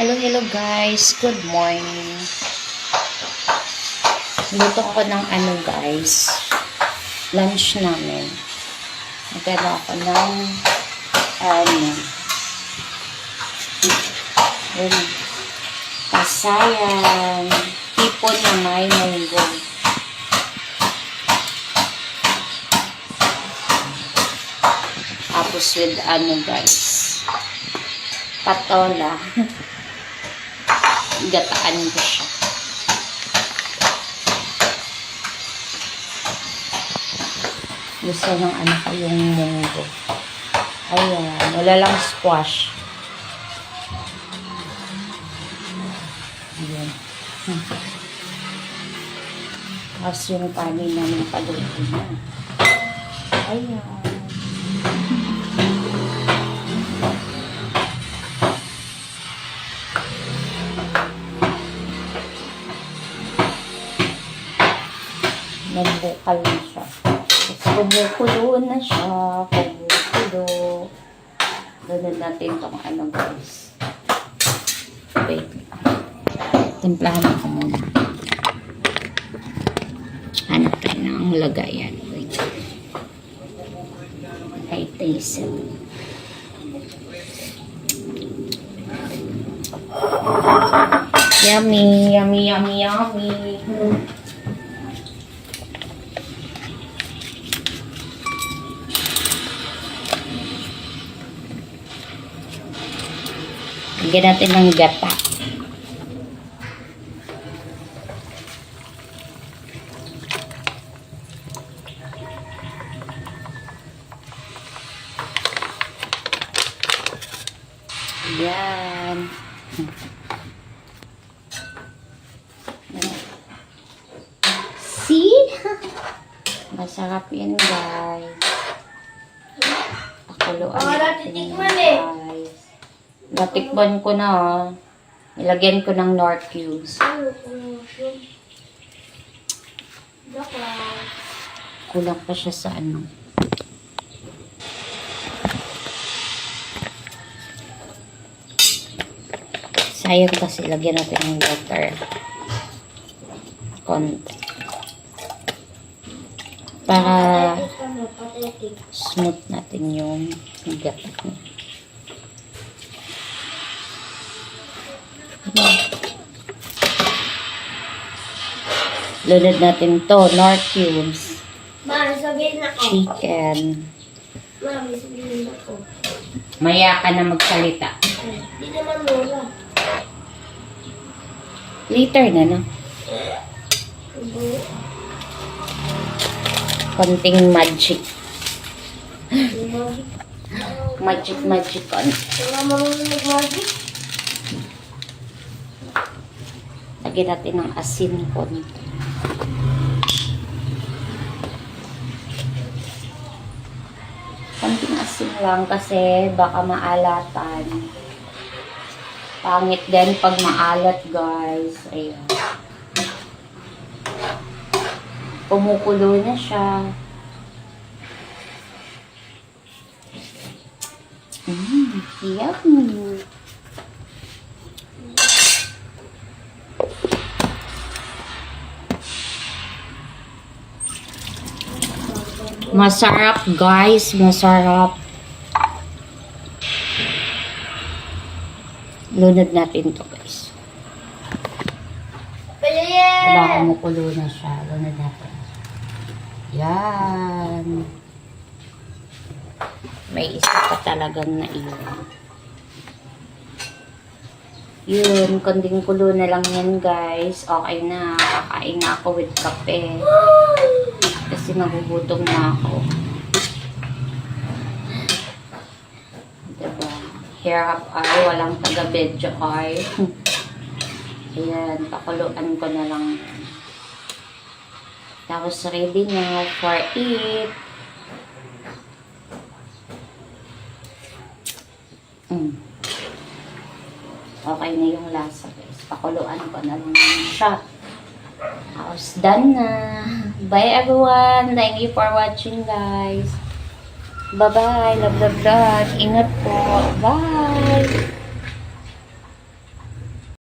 Hello guys. Good morning. Luto ako ng guys. Lunch namin. Nagano ako ng pasayan. Tipon na may munggo. Tapos with guys. Patola. Gataan ko siya. Gusto ng anak ko yung munggo. Ayan. Wala lang squash. Ayan. Tapos yung kanin namin paluto na. Ayan. Nagbukal na siya. Kumukulo na siya. Kumukulo. Ganun natin itong guys. Wait. Timplahan ako muna. Hanap tayo ng lagayan. Wait. I taste it. Yummy, yummy, yummy, yummy. Lagyan natin ng gata. Ayan. See? Masarap yan guys. Pakuluan natin yan guys. Natikman ko na Ilagyan ko ng Nor cubes. Kulang pa siya sa sayang kasi lagyan natin ng water. Konti. Para smooth natin yung gata. Lunod natin to, Nor cubes. Ma, sabihin ako. Chicken. Mami, sabihin ako. Maya ka na magsalita. Di naman mura. Later na, no? Konting magic. Magic on. Wala marunong nag-magic. Lagyan natin ng asin konti. Konting asin lang kasi baka maalatan. Pangit din pag maalat guys. Ayan. Pumukulo na siya. Yummy. Masarap guys, masarap. Lunod natin to guys. Baka kumukulo na siya. Lunod natin. Yan. May isa pa talagang naiwan. Yun, kunding kulo na lang yan guys. Okay na. Kakain na ako with kape. Kasi nagugutom na ako. Diba? Hair up ay, walang taga-bedyo ay. Ayan, pakuluan ko na lang. Tapos ready na for it. Okay na yung lasa guys. Pakuluan ko na lang siya. Tapos done na. Bye everyone. Thank you for watching guys. Bye-bye. Love. Ingat po. Bye.